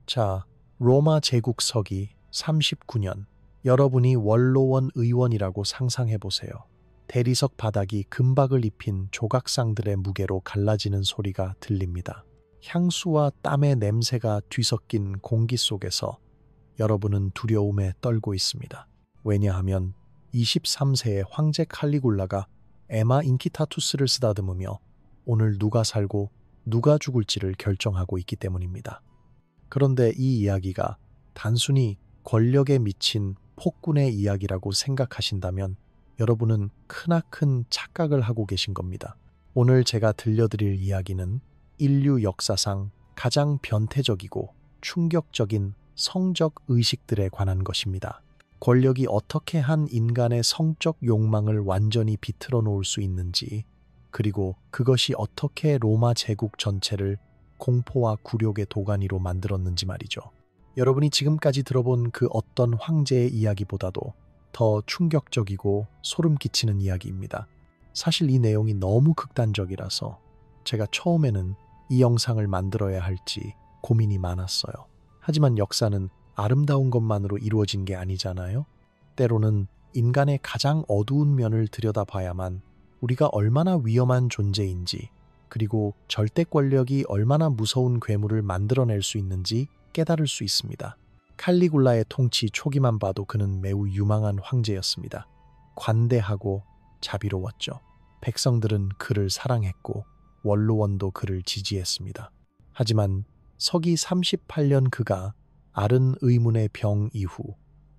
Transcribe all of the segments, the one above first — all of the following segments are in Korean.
자, 로마 제국 서기 39년. 여러분이 원로원 의원이라고 상상해 보세요. 대리석 바닥이 금박을 입힌 조각상들의 무게로 갈라지는 소리가 들립니다. 향수와 땀의 냄새가 뒤섞인 공기 속에서 여러분은 두려움에 떨고 있습니다. 왜냐하면 23세의 황제 칼리굴라가 에마 인키타투스를 쓰다듬으며 오늘 누가 살고 누가 죽을지를 결정하고 있기 때문입니다. 그런데 이 이야기가 단순히 권력에 미친 폭군의 이야기라고 생각하신다면 여러분은 크나큰 착각을 하고 계신 겁니다. 오늘 제가 들려드릴 이야기는 인류 역사상 가장 변태적이고 충격적인 성적 의식들에 관한 것입니다. 권력이 어떻게 한 인간의 성적 욕망을 완전히 비틀어 놓을 수 있는지, 그리고 그것이 어떻게 로마 제국 전체를 공포와 굴욕의 도가니로 만들었는지 말이죠. 여러분이 지금까지 들어본 그 어떤 황제의 이야기보다도 더 충격적이고 소름 끼치는 이야기입니다. 사실 이 내용이 너무 극단적이라서 제가 처음에는 이 영상을 만들어야 할지 고민이 많았어요. 하지만 역사는 아름다운 것만으로 이루어진 게 아니잖아요. 때로는 인간의 가장 어두운 면을 들여다봐야만 우리가 얼마나 위험한 존재인지, 그리고 절대 권력이 얼마나 무서운 괴물을 만들어낼 수 있는지 깨달을 수 있습니다. 칼리굴라의 통치 초기만 봐도 그는 매우 유망한 황제였습니다. 관대하고 자비로웠죠. 백성들은 그를 사랑했고 원로원도 그를 지지했습니다. 하지만 서기 38년 그가 앓은 의문의 병 이후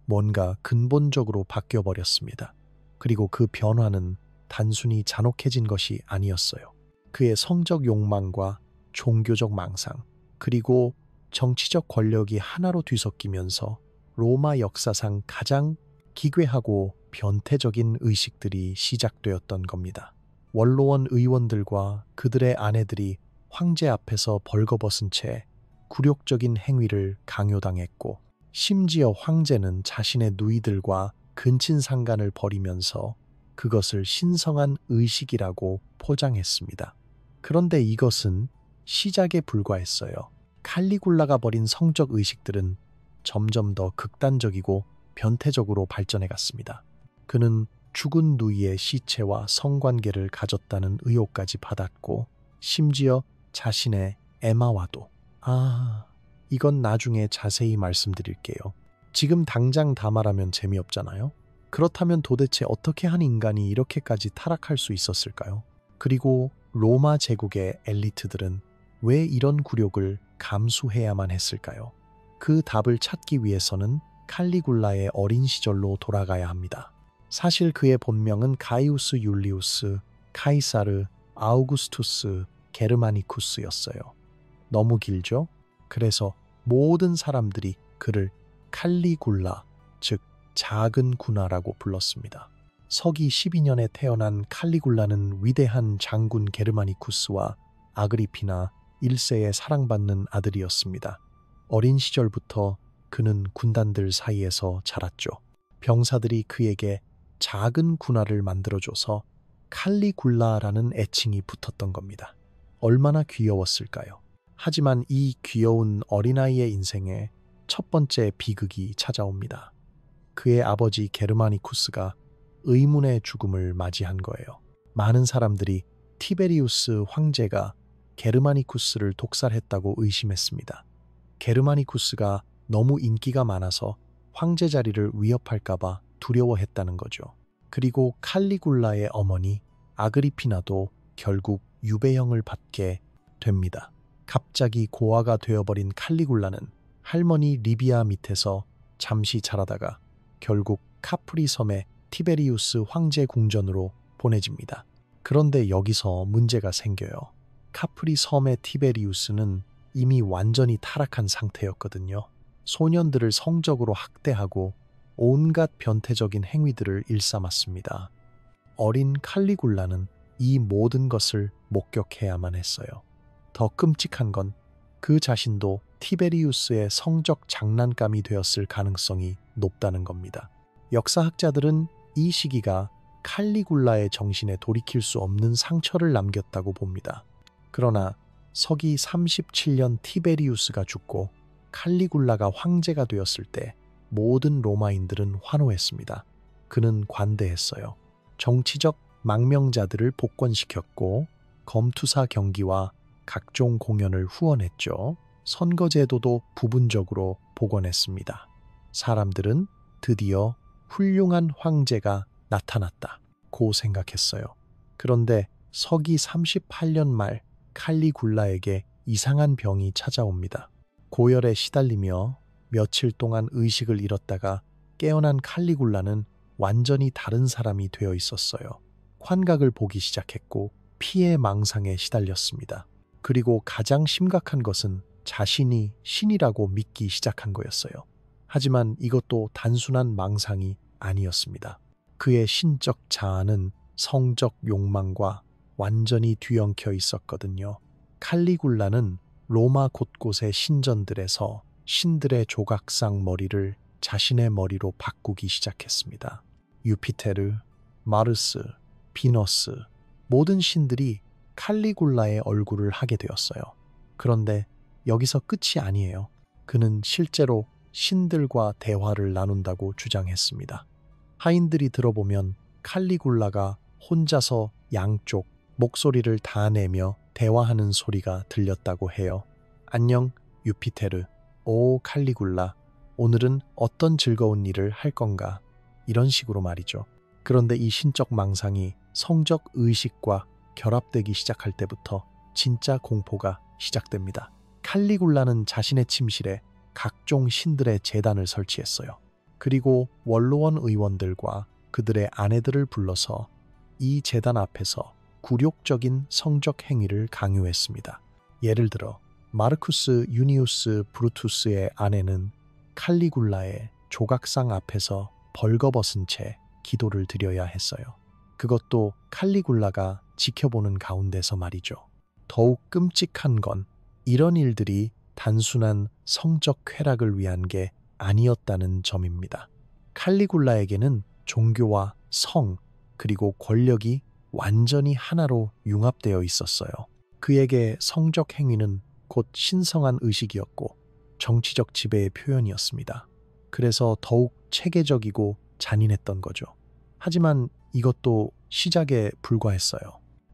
뭔가 근본적으로 바뀌어버렸습니다. 그리고 그 변화는 단순히 잔혹해진 것이 아니었어요. 그의 성적 욕망과 종교적 망상, 그리고 정치적 권력이 하나로 뒤섞이면서 로마 역사상 가장 기괴하고 변태적인 의식들이 시작되었던 겁니다. 원로원 의원들과 그들의 아내들이 황제 앞에서 벌거벗은 채 굴욕적인 행위를 강요당했고, 심지어 황제는 자신의 누이들과 근친상간을 벌이면서 그것을 신성한 의식이라고 포장했습니다. 그런데 이것은 시작에 불과했어요. 칼리굴라가 벌인 성적 의식들은 점점 더 극단적이고 변태적으로 발전해 갔습니다. 그는 죽은 누이의 시체와 성관계를 가졌다는 의혹까지 받았고, 심지어 자신의 에마와도. 이건 나중에 자세히 말씀드릴게요. 지금 당장 다 말하면 재미없잖아요. 그렇다면 도대체 어떻게 한 인간이 이렇게까지 타락할 수 있었을까요? 그리고 로마 제국의 엘리트들은 왜 이런 굴욕을 감수해야만 했을까요? 그 답을 찾기 위해서는 칼리굴라의 어린 시절로 돌아가야 합니다. 사실 그의 본명은 가이우스 율리우스 카이사르 아우구스투스 게르마니쿠스였어요. 너무 길죠? 그래서 모든 사람들이 그를 칼리굴라, 즉 작은 군하라고 불렀습니다. 서기 12년에 태어난 칼리굴라는 위대한 장군 게르마니쿠스와 아그리피나 1세의 사랑받는 아들이었습니다. 어린 시절부터 그는 군단들 사이에서 자랐죠. 병사들이 그에게 작은 군하를 만들어줘서 칼리굴라라는 애칭이 붙었던 겁니다. 얼마나 귀여웠을까요? 하지만 이 귀여운 어린아이의 인생에 첫 번째 비극이 찾아옵니다. 그의 아버지 게르마니쿠스가 의문의 죽음을 맞이한 거예요. 많은 사람들이 티베리우스 황제가 게르마니쿠스를 독살했다고 의심했습니다. 게르마니쿠스가 너무 인기가 많아서 황제 자리를 위협할까봐 두려워했다는 거죠. 그리고 칼리굴라의 어머니 아그리피나도 결국 유배형을 받게 됩니다. 갑자기 고아가 되어버린 칼리굴라는 할머니 리비아 밑에서 잠시 자라다가 결국 카프리 섬의 티베리우스 황제 궁전으로 보내집니다. 그런데 여기서 문제가 생겨요. 카프리 섬의 티베리우스는 이미 완전히 타락한 상태였거든요. 소년들을 성적으로 학대하고 온갖 변태적인 행위들을 일삼았습니다. 어린 칼리굴라는 이 모든 것을 목격해야만 했어요. 더 끔찍한 건 그 자신도 티베리우스의 성적 장난감이 되었을 가능성이 높다는 겁니다. 역사학자들은 이 시기가 칼리굴라의 정신에 돌이킬 수 없는 상처를 남겼다고 봅니다. 그러나 서기 37년 티베리우스가 죽고 칼리굴라가 황제가 되었을 때 모든 로마인들은 환호했습니다. 그는 관대했어요. 정치적 망명자들을 복권시켰고 검투사 경기와 각종 공연을 후원했죠. 선거제도도 부분적으로 복원했습니다. 사람들은 드디어 훌륭한 황제가 나타났다고 생각했어요. 그런데 서기 38년 말 칼리굴라에게 이상한 병이 찾아옵니다. 고열에 시달리며 며칠 동안 의식을 잃었다가 깨어난 칼리굴라는 완전히 다른 사람이 되어 있었어요. 환각을 보기 시작했고 피해 망상에 시달렸습니다. 그리고 가장 심각한 것은 자신이 신이라고 믿기 시작한 거였어요. 하지만 이것도 단순한 망상이 아니었습니다. 그의 신적 자아는 성적 욕망과 완전히 뒤엉켜 있었거든요. 칼리굴라는 로마 곳곳의 신전들에서 신들의 조각상 머리를 자신의 머리로 바꾸기 시작했습니다. 유피테르, 마르스, 비너스, 모든 신들이 칼리굴라의 얼굴을 하게 되었어요. 그런데 여기서 끝이 아니에요. 그는 실제로 신들과 대화를 나눈다고 주장했습니다. 하인들이 들어보면 칼리굴라가 혼자서 양쪽 목소리를 다 내며 대화하는 소리가 들렸다고 해요. 안녕, 유피테르. 오, 칼리굴라. 오늘은 어떤 즐거운 일을 할 건가? 이런 식으로 말이죠. 그런데 이 신적 망상이 성적 의식과 결합되기 시작할 때부터 진짜 공포가 시작됩니다. 칼리굴라는 자신의 침실에 각종 신들의 제단을 설치했어요. 그리고 원로원 의원들과 그들의 아내들을 불러서 이 제단 앞에서 굴욕적인 성적 행위를 강요했습니다. 예를 들어 마르쿠스 유니우스 브루투스의 아내는 칼리굴라의 조각상 앞에서 벌거벗은 채 기도를 드려야 했어요. 그것도 칼리굴라가 지켜보는 가운데서 말이죠. 더욱 끔찍한 건 이런 일들이 단순한 성적 쾌락을 위한 게 아니었다는 점입니다. 칼리굴라에게는 종교와 성, 그리고 권력이 완전히 하나로 융합되어 있었어요. 그에게 성적 행위는 곧 신성한 의식이었고 정치적 지배의 표현이었습니다. 그래서 더욱 체계적이고 잔인했던 거죠. 하지만 이것도 시작에 불과했어요.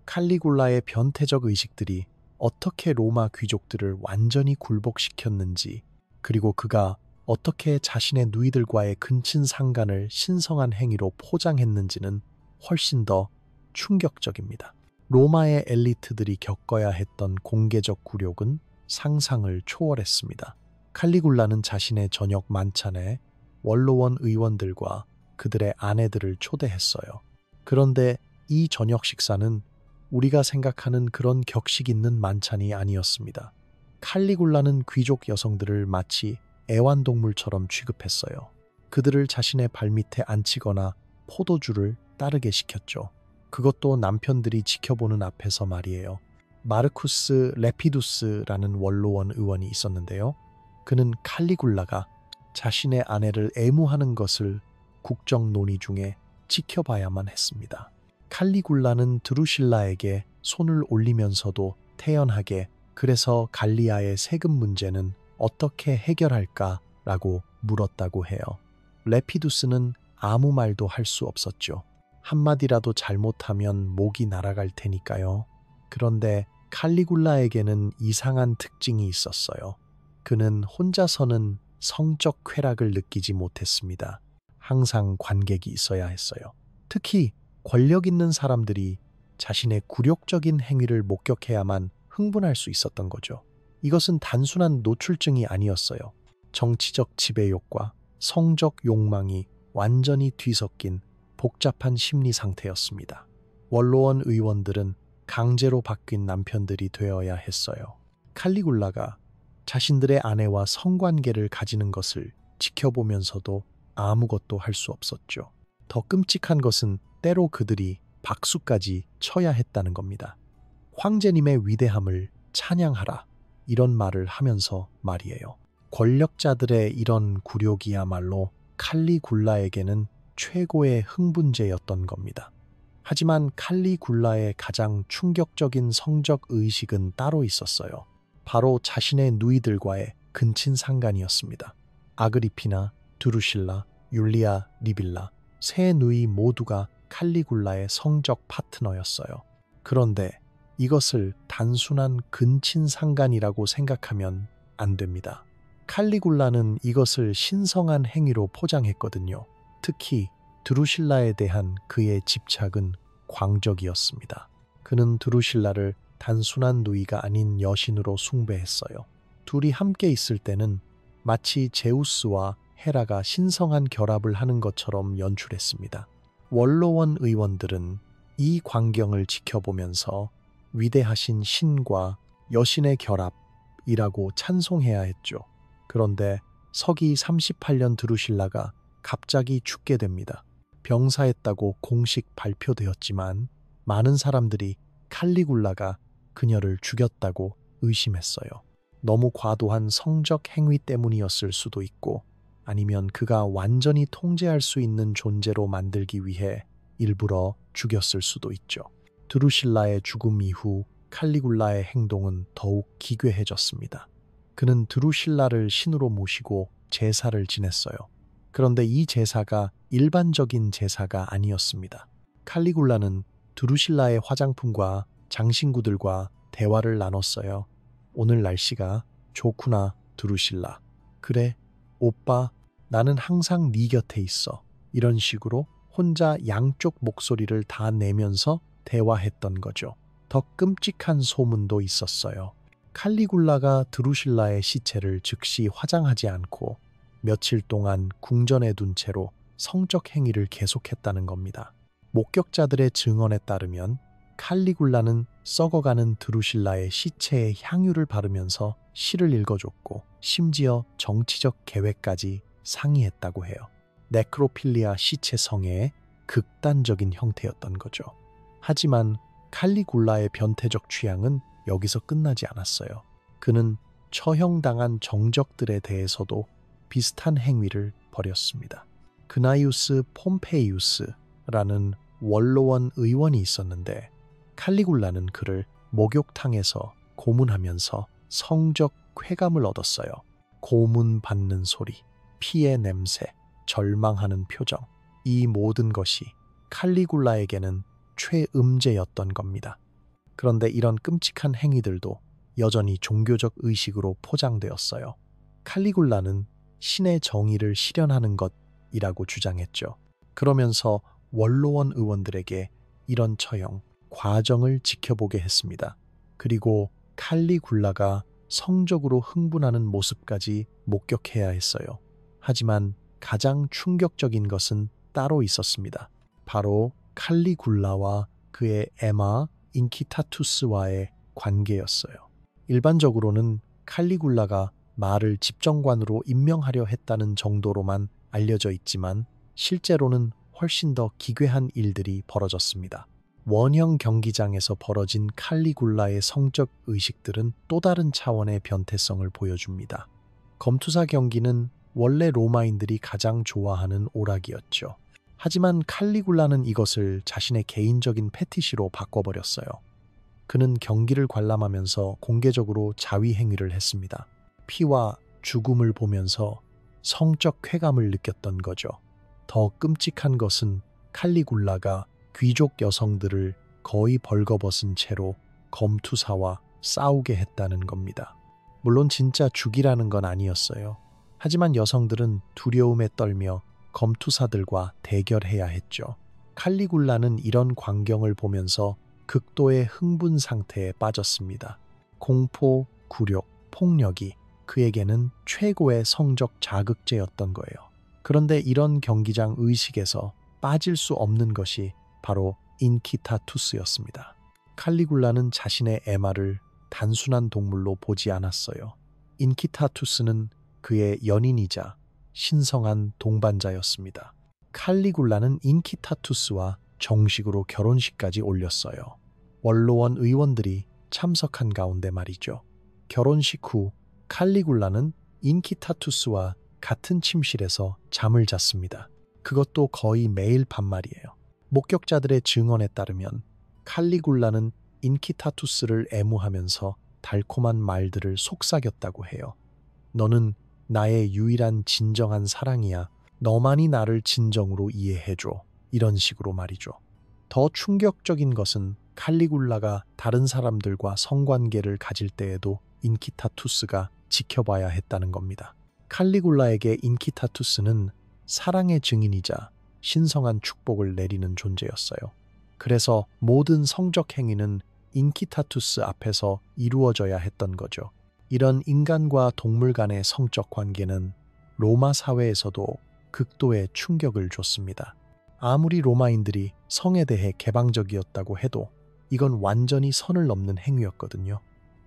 칼리굴라의 변태적 의식들이 어떻게 로마 귀족들을 완전히 굴복시켰는지, 그리고 그가 어떻게 자신의 누이들과의 근친 상간을 신성한 행위로 포장했는지는 훨씬 더 충격적입니다. 로마의 엘리트들이 겪어야 했던 공개적 굴욕은 상상을 초월했습니다. 칼리굴라는 자신의 저녁 만찬에 원로원 의원들과 그들의 아내들을 초대했어요. 그런데 이 저녁 식사는 우리가 생각하는 그런 격식 있는 만찬이 아니었습니다. 칼리굴라는 귀족 여성들을 마치 애완동물처럼 취급했어요. 그들을 자신의 발밑에 앉히거나 포도주를 따르게 시켰죠. 그것도 남편들이 지켜보는 앞에서 말이에요. 마르쿠스 레피두스라는 원로원 의원이 있었는데요. 그는 칼리굴라가 자신의 아내를 애무하는 것을 국정 논의 중에 지켜봐야만 했습니다. 칼리굴라는 드루실라에게 손을 올리면서도 태연하게 그래서 갈리아의 세금 문제는 어떻게 해결할까라고 물었다고 해요. 레피두스는 아무 말도 할 수 없었죠. 한마디라도 잘못하면 목이 날아갈 테니까요. 그런데 칼리굴라에게는 이상한 특징이 있었어요. 그는 혼자서는 성적 쾌락을 느끼지 못했습니다. 항상 관객이 있어야 했어요. 특히 권력 있는 사람들이 자신의 굴욕적인 행위를 목격해야만 흥분할 수 있었던 거죠. 이것은 단순한 노출증이 아니었어요. 정치적 지배욕과 성적 욕망이 완전히 뒤섞인 복잡한 심리 상태였습니다. 원로원 의원들은 강제로 바뀐 남편들이 되어야 했어요. 칼리굴라가 자신들의 아내와 성관계를 가지는 것을 지켜보면서도 아무것도 할 수 없었죠. 더 끔찍한 것은 때로 그들이 박수까지 쳐야 했다는 겁니다. 황제님의 위대함을 찬양하라, 이런 말을 하면서 말이에요. 권력자들의 이런 굴욕이야말로 칼리굴라에게는 최고의 흥분제였던 겁니다. 하지만 칼리굴라의 가장 충격적인 성적 의식은 따로 있었어요. 바로 자신의 누이들과의 근친 상간이었습니다. 아그리피나, 두루실라, 율리아 리빌라 세 누이 모두가 칼리굴라의 성적 파트너였어요. 그런데 이것을 단순한 근친 상간이라고 생각하면 안 됩니다. 칼리굴라는 이것을 신성한 행위로 포장했거든요. 특히 드루실라에 대한 그의 집착은 광적이었습니다. 그는 드루실라를 단순한 누이가 아닌 여신으로 숭배했어요. 둘이 함께 있을 때는 마치 제우스와 헤라가 신성한 결합을 하는 것처럼 연출했습니다. 원로원 의원들은 이 광경을 지켜보면서 위대하신 신과 여신의 결합이라고 찬송해야 했죠. 그런데 서기 38년 드루실라가 갑자기 죽게 됩니다. 병사했다고 공식 발표되었지만 많은 사람들이 칼리굴라가 그녀를 죽였다고 의심했어요. 너무 과도한 성적 행위 때문이었을 수도 있고 아니면 그가 완전히 통제할 수 있는 존재로 만들기 위해 일부러 죽였을 수도 있죠. 드루실라의 죽음 이후 칼리굴라의 행동은 더욱 기괴해졌습니다. 그는 드루실라를 신으로 모시고 제사를 지냈어요. 그런데 이 제사가 일반적인 제사가 아니었습니다. 칼리굴라는 드루실라의 화장품과 장신구들과 대화를 나눴어요. 오늘 날씨가 좋구나, 드루실라. 그래, 오빠, 나는 항상 네 곁에 있어. 이런 식으로 혼자 양쪽 목소리를 다 내면서 대화했던 거죠. 더 끔찍한 소문도 있었어요. 칼리굴라가 드루실라의 시체를 즉시 화장하지 않고 며칠 동안 궁전에 둔 채로 성적 행위를 계속했다는 겁니다. 목격자들의 증언에 따르면 칼리굴라는 썩어가는 드루실라의 시체에 향유를 바르면서 시를 읽어줬고 심지어 정치적 계획까지 상의했다고 해요. 네크로필리아 시체 성애의 극단적인 형태였던 거죠. 하지만 칼리굴라의 변태적 취향은 여기서 끝나지 않았어요. 그는 처형당한 정적들에 대해서도 비슷한 행위를 벌였습니다. 그나이우스 폼페이우스라는 원로원 의원이 있었는데 칼리굴라는 그를 목욕탕에서 고문하면서 성적 쾌감을 얻었어요. 고문 받는 소리, 피의 냄새, 절망하는 표정, 이 모든 것이 칼리굴라에게는 최음죄였던 겁니다. 그런데 이런 끔찍한 행위들도 여전히 종교적 의식으로 포장되었어요. 칼리굴라는 신의 정의를 실현하는 것이라고 주장했죠. 그러면서 원로원 의원들에게 이런 처형, 과정을 지켜보게 했습니다. 그리고 칼리굴라가 성적으로 흥분하는 모습까지 목격해야 했어요. 하지만 가장 충격적인 것은 따로 있었습니다. 바로 칼리굴라와 그의 에마 인키타투스와의 관계였어요. 일반적으로는 칼리굴라가 말을 집정관으로 임명하려 했다는 정도로만 알려져 있지만 실제로는 훨씬 더 기괴한 일들이 벌어졌습니다. 원형 경기장에서 벌어진 칼리굴라의 성적 의식들은 또 다른 차원의 변태성을 보여줍니다. 검투사 경기는 원래 로마인들이 가장 좋아하는 오락이었죠. 하지만 칼리굴라는 이것을 자신의 개인적인 패티시로 바꿔버렸어요. 그는 경기를 관람하면서 공개적으로 자위 행위를 했습니다. 피와 죽음을 보면서 성적 쾌감을 느꼈던 거죠. 더 끔찍한 것은 칼리굴라가 귀족 여성들을 거의 벌거벗은 채로 검투사와 싸우게 했다는 겁니다. 물론 진짜 죽이라는 건 아니었어요. 하지만 여성들은 두려움에 떨며 검투사들과 대결해야 했죠. 칼리굴라는 이런 광경을 보면서 극도의 흥분 상태에 빠졌습니다. 공포, 굴욕, 폭력이 그에게는 최고의 성적 자극제였던 거예요. 그런데 이런 경기장 의식에서 빠질 수 없는 것이 바로 인키타투스였습니다. 칼리굴라는 자신의 에마를 단순한 동물로 보지 않았어요. 인키타투스는 그의 연인이자 신성한 동반자였습니다. 칼리굴라는 인키타투스와 정식으로 결혼식까지 올렸어요. 원로원 의원들이 참석한 가운데 말이죠. 결혼식 후 칼리굴라는 인키타투스와 같은 침실에서 잠을 잤습니다. 그것도 거의 매일 밤말이에요. 목격자들의 증언에 따르면 칼리굴라는 인키타투스를 애무하면서 달콤한 말들을 속삭였다고 해요. 너는 나의 유일한 진정한 사랑이야. 너만이 나를 진정으로 이해해줘. 이런 식으로 말이죠. 더 충격적인 것은 칼리굴라가 다른 사람들과 성관계를 가질 때에도 인키타투스가 지켜봐야 했다는 겁니다. 칼리굴라에게 인키타투스는 사랑의 증인이자 신성한 축복을 내리는 존재였어요. 그래서 모든 성적 행위는 인키타투스 앞에서 이루어져야 했던 거죠. 이런 인간과 동물 간의 성적 관계는 로마 사회에서도 극도의 충격을 줬습니다. 아무리 로마인들이 성에 대해 개방적이었다고 해도 이건 완전히 선을 넘는 행위였거든요.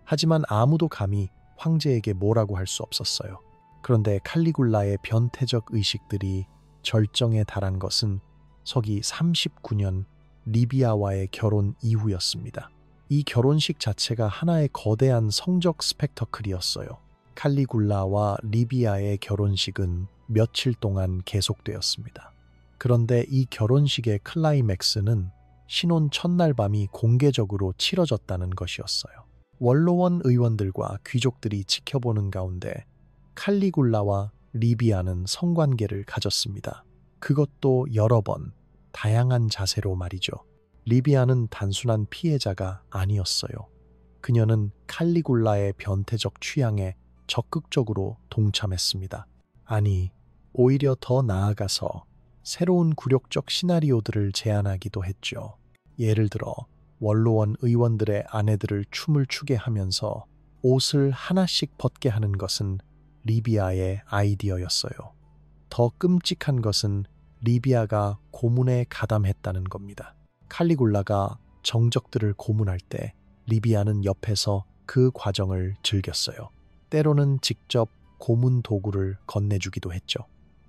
하지만 아무도 감히 황제에게 뭐라고 할 수 없었어요. 그런데 칼리굴라의 변태적 의식들이 절정에 달한 것은 서기 39년 리비아와의 결혼 이후였습니다. 이 결혼식 자체가 하나의 거대한 성적 스펙터클이었어요. 칼리굴라와 리비아의 결혼식은 며칠 동안 계속되었습니다. 그런데 이 결혼식의 클라이맥스는 신혼 첫날 밤이 공개적으로 치러졌다는 것이었어요. 원로원 의원들과 귀족들이 지켜보는 가운데 칼리굴라와 리비아는 성관계를 가졌습니다. 그것도 여러 번, 다양한 자세로 말이죠. 리비아는 단순한 피해자가 아니었어요. 그녀는 칼리굴라의 변태적 취향에 적극적으로 동참했습니다. 아니, 오히려 더 나아가서 새로운 굴욕적 시나리오들을 제안하기도 했죠. 예를 들어 원로원 의원들의 아내들을 춤을 추게 하면서 옷을 하나씩 벗게 하는 것은 리비아의 아이디어였어요. 더 끔찍한 것은 리비아가 고문에 가담했다는 겁니다. 칼리굴라가 정적들을 고문할 때 리비아는 옆에서 그 과정을 즐겼어요. 때로는 직접 고문 도구를 건네주기도 했죠.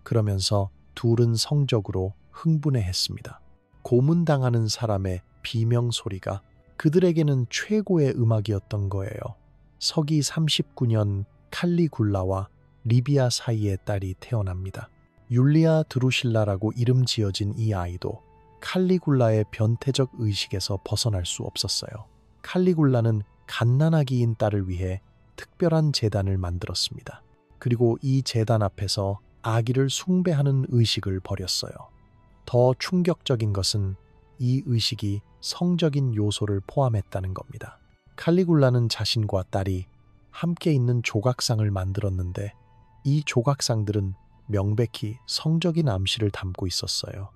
그러면서 둘은 성적으로 흥분해했습니다. 고문당하는 사람의 비명 소리가 그들에게는 최고의 음악이었던 거예요. 서기 39년 칼리굴라와 리비아 사이에 딸이 태어납니다. 율리아 드루실라라고 이름 지어진 이 아이도 칼리굴라의 변태적 의식에서 벗어날 수 없었어요. 칼리굴라는 갓난아기인 딸을 위해 특별한 제단을 만들었습니다. 그리고 이 제단 앞에서 아기를 숭배하는 의식을 벌였어요. 더 충격적인 것은 이 의식이 성적인 요소를 포함했다는 겁니다. 칼리굴라는 자신과 딸이 함께 있는 조각상을 만들었는데 이 조각상들은 명백히 성적인 암시를 담고 있었어요.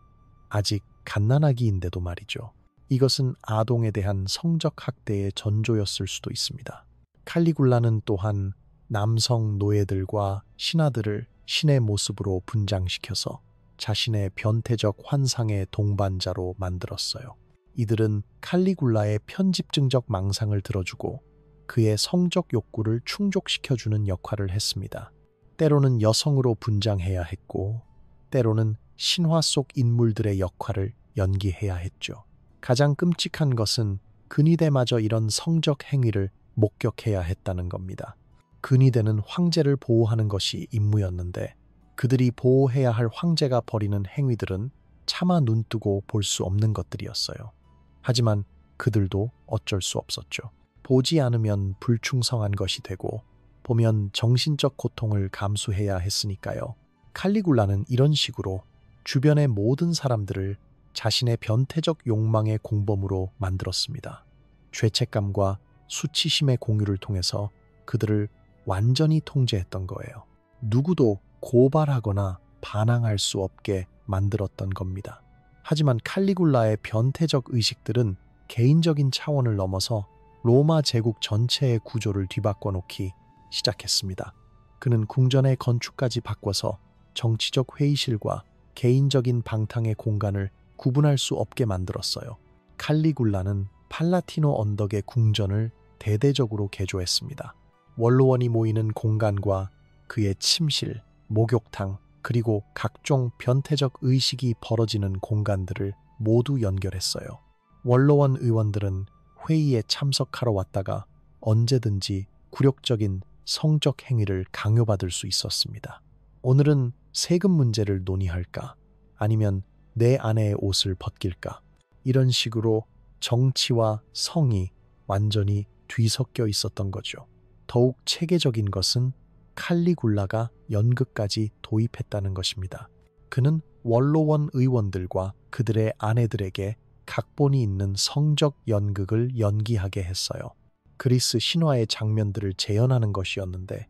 아직 갓난아기인데도 말이죠. 이것은 아동에 대한 성적 학대의 전조였을 수도 있습니다. 칼리굴라는 또한 남성 노예들과 신하들을 신의 모습으로 분장시켜서 자신의 변태적 환상의 동반자로 만들었어요. 이들은 칼리굴라의 편집증적 망상을 들어주고 그의 성적 욕구를 충족시켜주는 역할을 했습니다. 때로는 여성으로 분장해야 했고 때로는 신화 속 인물들의 역할을 연기해야 했죠. 가장 끔찍한 것은 근위대마저 이런 성적 행위를 목격해야 했다는 겁니다. 근위대는 황제를 보호하는 것이 임무였는데 그들이 보호해야 할 황제가 벌이는 행위들은 차마 눈뜨고 볼 수 없는 것들이었어요. 하지만 그들도 어쩔 수 없었죠. 보지 않으면 불충성한 것이 되고 보면 정신적 고통을 감수해야 했으니까요. 칼리굴라는 이런 식으로 주변의 모든 사람들을 자신의 변태적 욕망의 공범으로 만들었습니다. 죄책감과 수치심의 공유를 통해서 그들을 완전히 통제했던 거예요. 누구도 고발하거나 반항할 수 없게 만들었던 겁니다. 하지만 칼리굴라의 변태적 의식들은 개인적인 차원을 넘어서 로마 제국 전체의 구조를 뒤바꿔 놓기 시작했습니다. 그는 궁전의 건축까지 바꿔서 정치적 회의실과 개인적인 방탕의 공간을 구분할 수 없게 만들었어요. 칼리굴라는 팔라티노 언덕의 궁전을 대대적으로 개조했습니다. 원로원이 모이는 공간과 그의 침실, 목욕탕, 그리고 각종 변태적 의식이 벌어지는 공간들을 모두 연결했어요. 원로원 의원들은 회의에 참석하러 왔다가 언제든지 굴욕적인 성적 행위를 강요받을 수 있었습니다. 오늘은 세금 문제를 논의할까? 아니면 내 아내의 옷을 벗길까? 이런 식으로 정치와 성이 완전히 뒤섞여 있었던 거죠. 더욱 체계적인 것은 칼리굴라가 연극까지 도입했다는 것입니다. 그는 원로원 의원들과 그들의 아내들에게 각본이 있는 성적 연극을 연기하게 했어요. 그리스 신화의 장면들을 재현하는 것이었는데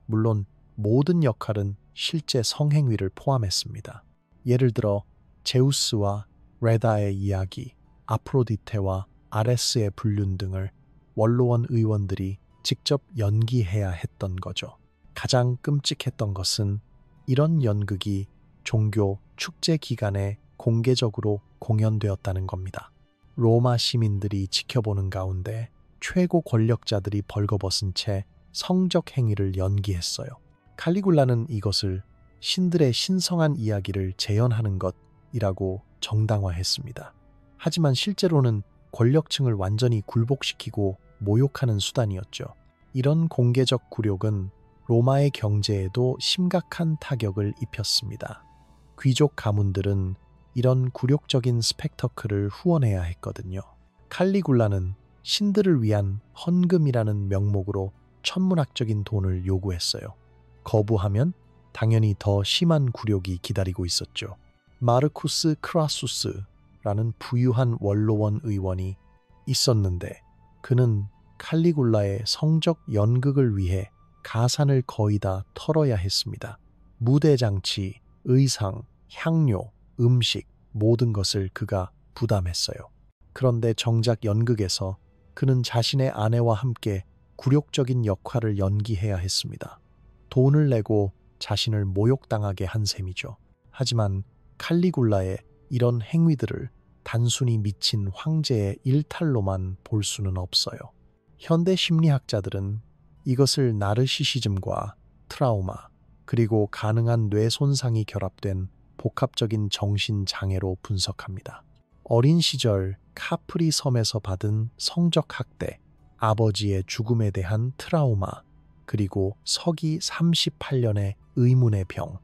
물론 모든 역할은 실제 성행위를 포함했습니다. 예를 들어 제우스와 레다의 이야기, 아프로디테와 아레스의 불륜 등을 원로원 의원들이 직접 연기해야 했던 거죠. 가장 끔찍했던 것은 이런 연극이 종교 축제 기간에 공개적으로 공연되었다는 겁니다. 로마 시민들이 지켜보는 가운데 최고 권력자들이 벌거벗은 채 성적 행위를 연기했어요. 칼리굴라는 이것을 신들의 신성한 이야기를 재현하는 것이라고 정당화했습니다. 하지만 실제로는 권력층을 완전히 굴복시키고 모욕하는 수단이었죠. 이런 공개적 굴욕은 로마의 경제에도 심각한 타격을 입혔습니다. 귀족 가문들은 이런 굴욕적인 스펙터클을 후원해야 했거든요. 칼리굴라는 신들을 위한 헌금이라는 명목으로 천문학적인 돈을 요구했어요. 거부하면 당연히 더 심한 굴욕이 기다리고 있었죠. 마르쿠스 크라수스라는 부유한 원로원 의원이 있었는데 그는 칼리굴라의 성적 연극을 위해 가산을 거의 다 털어야 했습니다. 무대 장치, 의상, 향료, 음식 모든 것을 그가 부담했어요. 그런데 정작 연극에서 그는 자신의 아내와 함께 굴욕적인 역할을 연기해야 했습니다. 돈을 내고 자신을 모욕당하게 한 셈이죠. 하지만 칼리굴라의 이런 행위들을 단순히 미친 황제의 일탈로만 볼 수는 없어요. 현대 심리학자들은 이것을 나르시시즘과 트라우마, 그리고 가능한 뇌 손상이 결합된 복합적인 정신 장애로 분석합니다. 어린 시절 카프리 섬에서 받은 성적 학대, 아버지의 죽음에 대한 트라우마, 그리고 서기 38년의 의문의 병,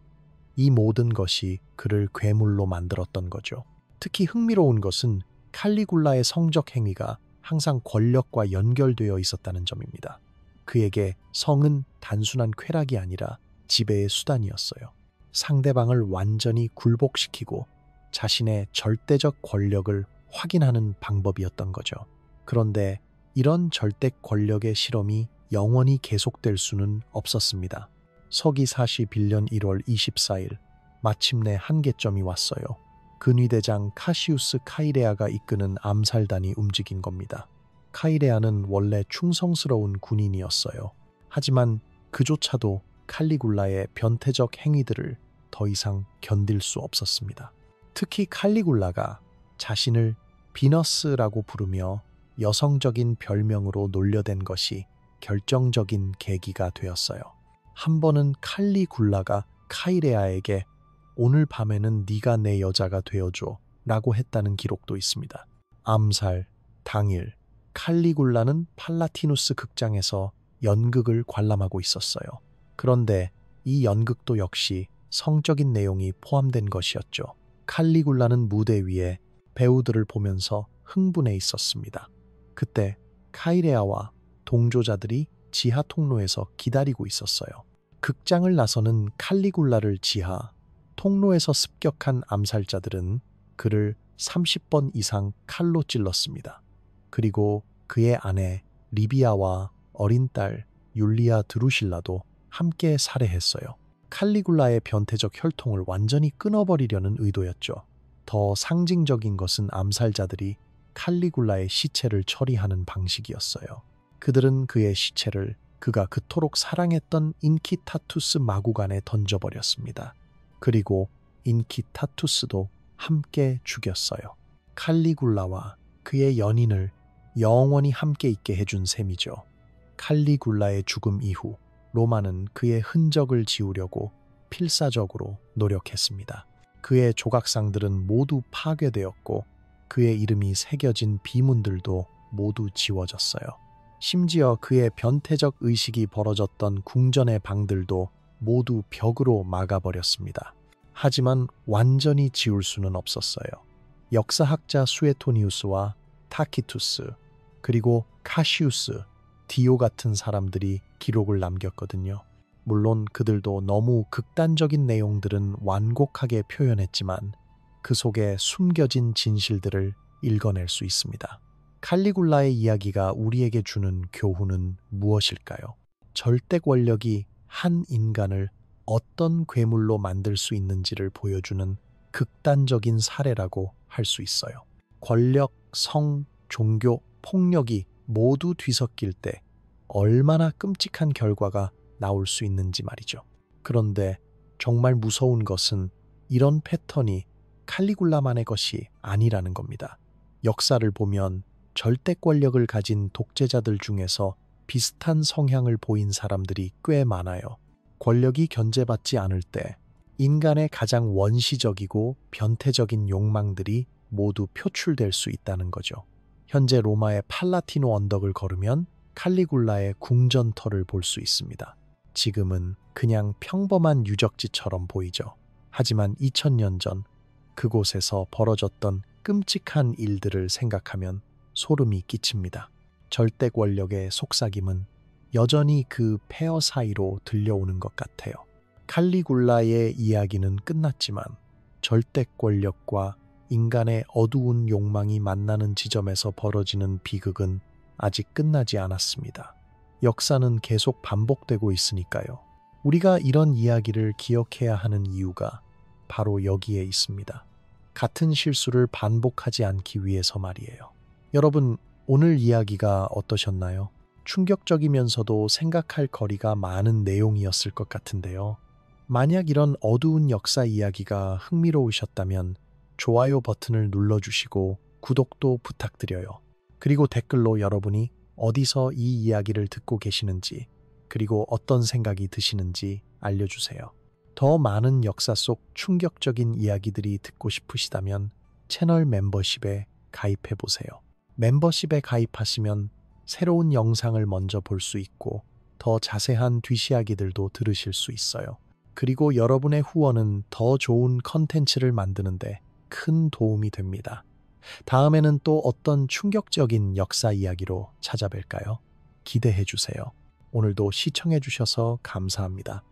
이 모든 것이 그를 괴물로 만들었던 거죠. 특히 흥미로운 것은 칼리굴라의 성적 행위가 항상 권력과 연결되어 있었다는 점입니다. 그에게 성은 단순한 쾌락이 아니라 지배의 수단이었어요. 상대방을 완전히 굴복시키고 자신의 절대적 권력을 확인하는 방법이었던 거죠. 그런데 이런 절대 권력의 실험이 영원히 계속될 수는 없었습니다. 서기 41년 1월 24일 마침내 한계점이 왔어요. 근위대장 카시우스 카이레아가 이끄는 암살단이 움직인 겁니다. 카이레아는 원래 충성스러운 군인이었어요. 하지만 그조차도 칼리굴라의 변태적 행위들을 더 이상 견딜 수 없었습니다. 특히 칼리굴라가 자신을 비너스라고 부르며 여성적인 별명으로 놀려댄 것이 결정적인 계기가 되었어요. 한 번은 칼리굴라가 카이레아에게 오늘 밤에는 네가 내 여자가 되어줘 라고 했다는 기록도 있습니다. 암살 당일 칼리굴라는 팔라티누스 극장에서 연극을 관람하고 있었어요. 그런데 이 연극도 역시 성적인 내용이 포함된 것이었죠. 칼리굴라는 무대 위에 배우들을 보면서 흥분해 있었습니다. 그때 카이레아와 동조자들이 지하 통로에서 기다리고 있었어요. 극장을 나서는 칼리굴라를 지하 통로에서 습격한 암살자들은 그를 30번 이상 칼로 찔렀습니다. 그리고 그의 아내 리비아와 어린 딸 율리아 드루실라도 함께 살해했어요. 칼리굴라의 변태적 혈통을 완전히 끊어버리려는 의도였죠. 더 상징적인 것은 암살자들이 칼리굴라의 시체를 처리하는 방식이었어요. 그들은 그의 시체를 그가 그토록 사랑했던 인키타투스 마구간에 던져버렸습니다. 그리고 인키타투스도 함께 죽였어요. 칼리굴라와 그의 연인을 영원히 함께 있게 해준 셈이죠. 칼리굴라의 죽음 이후 로마는 그의 흔적을 지우려고 필사적으로 노력했습니다. 그의 조각상들은 모두 파괴되었고 그의 이름이 새겨진 비문들도 모두 지워졌어요. 심지어 그의 변태적 의식이 벌어졌던 궁전의 방들도 모두 벽으로 막아버렸습니다. 하지만 완전히 지울 수는 없었어요. 역사학자 수에토니우스와 타키투스, 그리고 카시우스, 디오 같은 사람들이 기록을 남겼거든요. 물론 그들도 너무 극단적인 내용들은 완곡하게 표현했지만 그 속에 숨겨진 진실들을 읽어낼 수 있습니다. 칼리굴라의 이야기가 우리에게 주는 교훈은 무엇일까요? 절대 권력이 한 인간을 어떤 괴물로 만들 수 있는지를 보여주는 극단적인 사례라고 할 수 있어요. 권력, 성, 종교, 폭력이 모두 뒤섞일 때 얼마나 끔찍한 결과가 나올 수 있는지 말이죠. 그런데 정말 무서운 것은 이런 패턴이 칼리굴라만의 것이 아니라는 겁니다. 역사를 보면 절대 권력을 가진 독재자들 중에서 비슷한 성향을 보인 사람들이 꽤 많아요. 권력이 견제받지 않을 때 인간의 가장 원시적이고 변태적인 욕망들이 모두 표출될 수 있다는 거죠. 현재 로마의 팔라티노 언덕을 걸으면 칼리굴라의 궁전터를 볼 수 있습니다. 지금은 그냥 평범한 유적지처럼 보이죠. 하지만 2000년 전 그곳에서 벌어졌던 끔찍한 일들을 생각하면 소름이 끼칩니다. 절대 권력의 속삭임은 여전히 그 폐허 사이로 들려오는 것 같아요. 칼리굴라의 이야기는 끝났지만 절대 권력과 인간의 어두운 욕망이 만나는 지점에서 벌어지는 비극은 아직 끝나지 않았습니다. 역사는 계속 반복되고 있으니까요. 우리가 이런 이야기를 기억해야 하는 이유가 바로 여기에 있습니다. 같은 실수를 반복하지 않기 위해서 말이에요. 여러분, 오늘 이야기가 어떠셨나요? 충격적이면서도 생각할 거리가 많은 내용이었을 것 같은데요. 만약 이런 어두운 역사 이야기가 흥미로우셨다면 좋아요 버튼을 눌러주시고 구독도 부탁드려요. 그리고 댓글로 여러분이 어디서 이 이야기를 듣고 계시는지 그리고 어떤 생각이 드시는지 알려주세요. 더 많은 역사 속 충격적인 이야기들이 듣고 싶으시다면 채널 멤버십에 가입해보세요. 멤버십에 가입하시면 새로운 영상을 먼저 볼 수 있고 더 자세한 뒷이야기들도 들으실 수 있어요. 그리고 여러분의 후원은 더 좋은 컨텐츠를 만드는데 큰 도움이 됩니다. 다음에는 또 어떤 충격적인 역사 이야기로 찾아뵐까요? 기대해 주세요. 오늘도 시청해 주셔서 감사합니다.